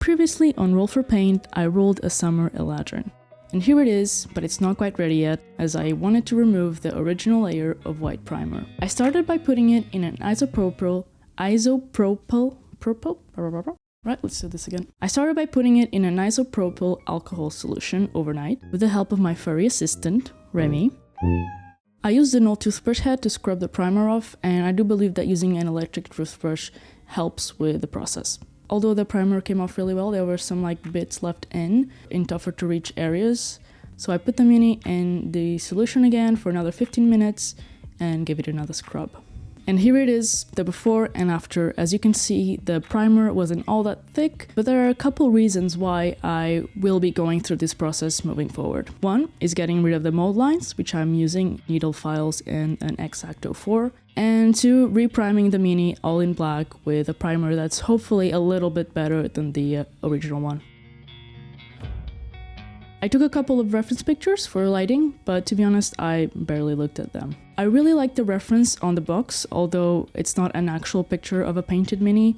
Previously on Roll for Paint, I rolled a Summer Eladrin. And here it is, but it's not quite ready yet, as I wanted to remove the original layer of white primer. I started by putting it in an isopropyl, right, let's do this again. I started by putting it in an isopropyl alcohol solution overnight with the help of my furry assistant, Remy. I used an old toothbrush head to scrub the primer off, and I do believe that using an electric toothbrush helps with the process. Although the primer came off really well, there were some bits left in tougher to reach areas. So I put the mini in the solution again for another 15 minutes and gave it another scrub. And here it is, the before and after. As you can see, the primer wasn't all that thick, but there are a couple reasons why I will be going through this process moving forward. One is getting rid of the mold lines, which I'm using needle files and an X-Acto 4. And two, repriming the mini all in black with a primer that's hopefully a little bit better than the original one. I took a couple of reference pictures for lighting, but to be honest, I barely looked at them. I really like the reference on the box, although it's not an actual picture of a painted mini,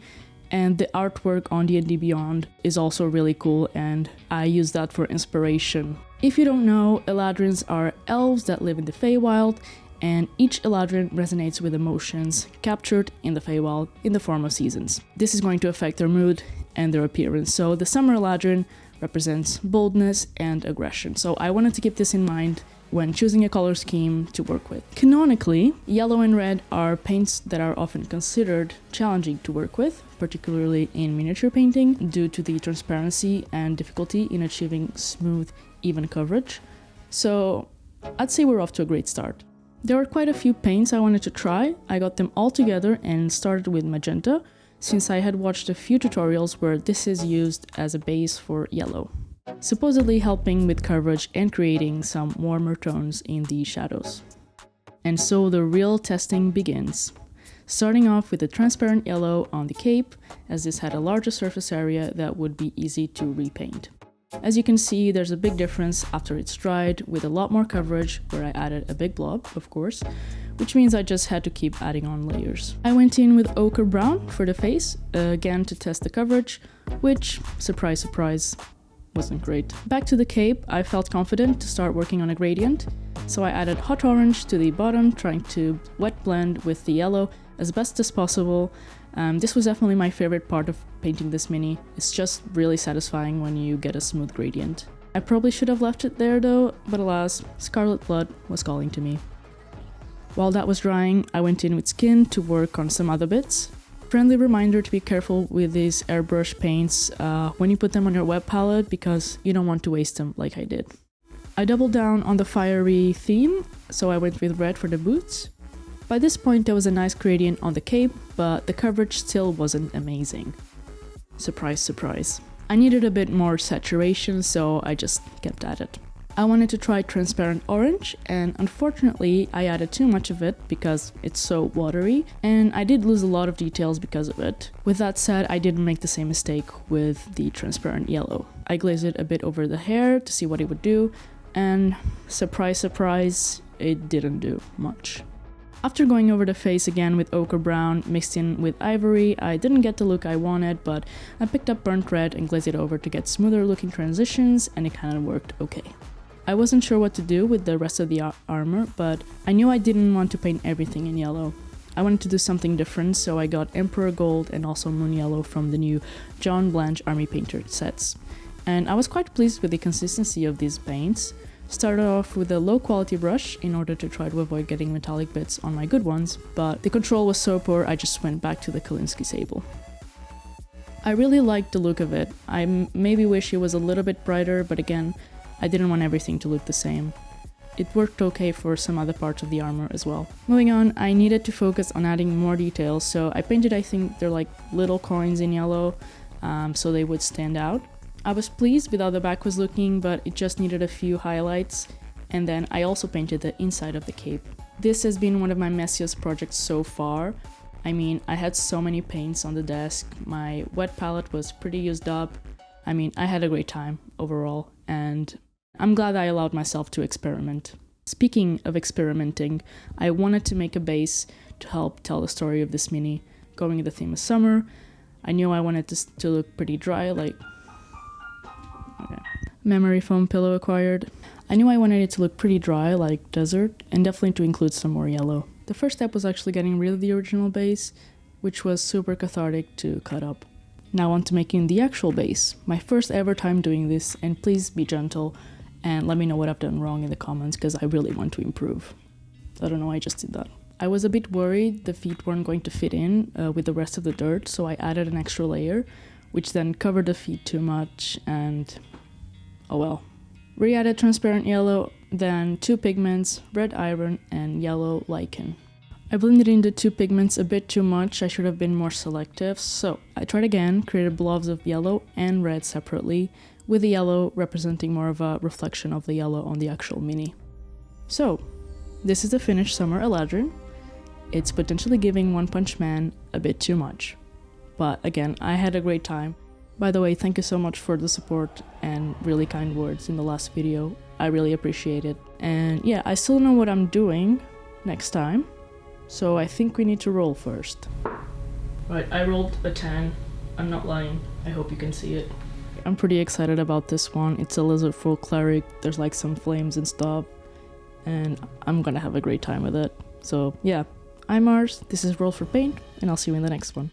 and the artwork on D&D Beyond is also really cool, and I use that for inspiration. If you don't know, Eladrins are elves that live in the Feywild, and each Eladrin resonates with emotions captured in the Feywild in the form of seasons. This is going to affect their mood and their appearance, so the Summer Eladrin represents boldness and aggression, so I wanted to keep this in mind when choosing a color scheme to work with. Canonically, yellow and red are paints that are often considered challenging to work with, particularly in miniature painting, due to the transparency and difficulty in achieving smooth, even coverage. So I'd say we're off to a great start. There were quite a few paints I wanted to try. I got them all together and started with magenta, since I had watched a few tutorials where this is used as a base for yellow, supposedly helping with coverage and creating some warmer tones in the shadows. And so the real testing begins, starting off with the transparent yellow on the cape, as this had a larger surface area that would be easy to repaint. As you can see, there's a big difference after it's dried, with a lot more coverage, where I added a big blob, of course, which means I just had to keep adding on layers. I went in with ochre brown for the face, again to test the coverage, which, surprise surprise, wasn't great. Back to the cape, I felt confident to start working on a gradient, so I added hot orange to the bottom, trying to wet blend with the yellow as best as possible. This was definitely my favorite part of painting this mini. It's just really satisfying when you get a smooth gradient. I probably should have left it there though, but alas, Scarlet Blood was calling to me. While that was drying, I went in with skin to work on some other bits. Friendly reminder to be careful with these airbrush paints when you put them on your web palette, because you don't want to waste them like I did. I doubled down on the fiery theme, so I went with red for the boots. By this point there was a nice gradient on the cape, but the coverage still wasn't amazing. Surprise, surprise. I needed a bit more saturation, so I just kept at it. I wanted to try transparent orange, and unfortunately I added too much of it because it's so watery, and I did lose a lot of details because of it. With that said, I didn't make the same mistake with the transparent yellow. I glazed it a bit over the hair to see what it would do, and surprise, surprise, it didn't do much. After going over the face again with ochre brown mixed in with ivory, I didn't get the look I wanted, but I picked up burnt red and glazed it over to get smoother looking transitions, and it kind of worked okay. I wasn't sure what to do with the rest of the armor, but I knew I didn't want to paint everything in yellow. I wanted to do something different, so I got Emperor Gold and also Moon Yellow from the new John Blanche Army Painter sets. And I was quite pleased with the consistency of these paints. Started off with a low quality brush in order to try to avoid getting metallic bits on my good ones, but the control was so poor I just went back to the Kolinsky sable. I really liked the look of it. I maybe wish it was a little bit brighter, but again, I didn't want everything to look the same. It worked okay for some other parts of the armor as well. Moving on, I needed to focus on adding more details, so I painted, I think they're like little coins in yellow, so they would stand out. I was pleased with how the back was looking, but it just needed a few highlights, and then I also painted the inside of the cape. This has been one of my messiest projects so far. I mean, I had so many paints on the desk, my wet palette was pretty used up. I mean, I had a great time overall, and I'm glad I allowed myself to experiment. Speaking of experimenting, I wanted to make a base to help tell the story of this mini. Going with the theme of summer, I knew I wanted this to look pretty dry, like memory foam pillow acquired. I knew I wanted it to look pretty dry, like desert, and definitely to include some more yellow. The first step was actually getting rid of the original base, which was super cathartic to cut up. Now on to making the actual base. My first ever time doing this, and please be gentle and let me know what I've done wrong in the comments because I really want to improve. I don't know why I just did that. I was a bit worried the feet weren't going to fit in with the rest of the dirt, so I added an extra layer, which then covered the feet too much, and oh well. Re-added transparent yellow, then 2 pigments, red iron and yellow lichen. I blended in the 2 pigments a bit too much, I should have been more selective, so I tried again, created blobs of yellow and red separately, with the yellow representing more of a reflection of the yellow on the actual mini. So, this is the finished Summer Eladrin. It's potentially giving One Punch Man a bit too much. But again, I had a great time. By the way, thank you so much for the support and really kind words in the last video. I really appreciate it. And yeah, I still know what I'm doing next time. So I think we need to roll first. Right, I rolled a 10. I'm not lying. I hope you can see it. I'm pretty excited about this one. It's a lizard full cleric. There's like some flames and stuff. And I'm gonna have a great time with it. So yeah, I'm Mars. This is Roll for Paint, and I'll see you in the next one.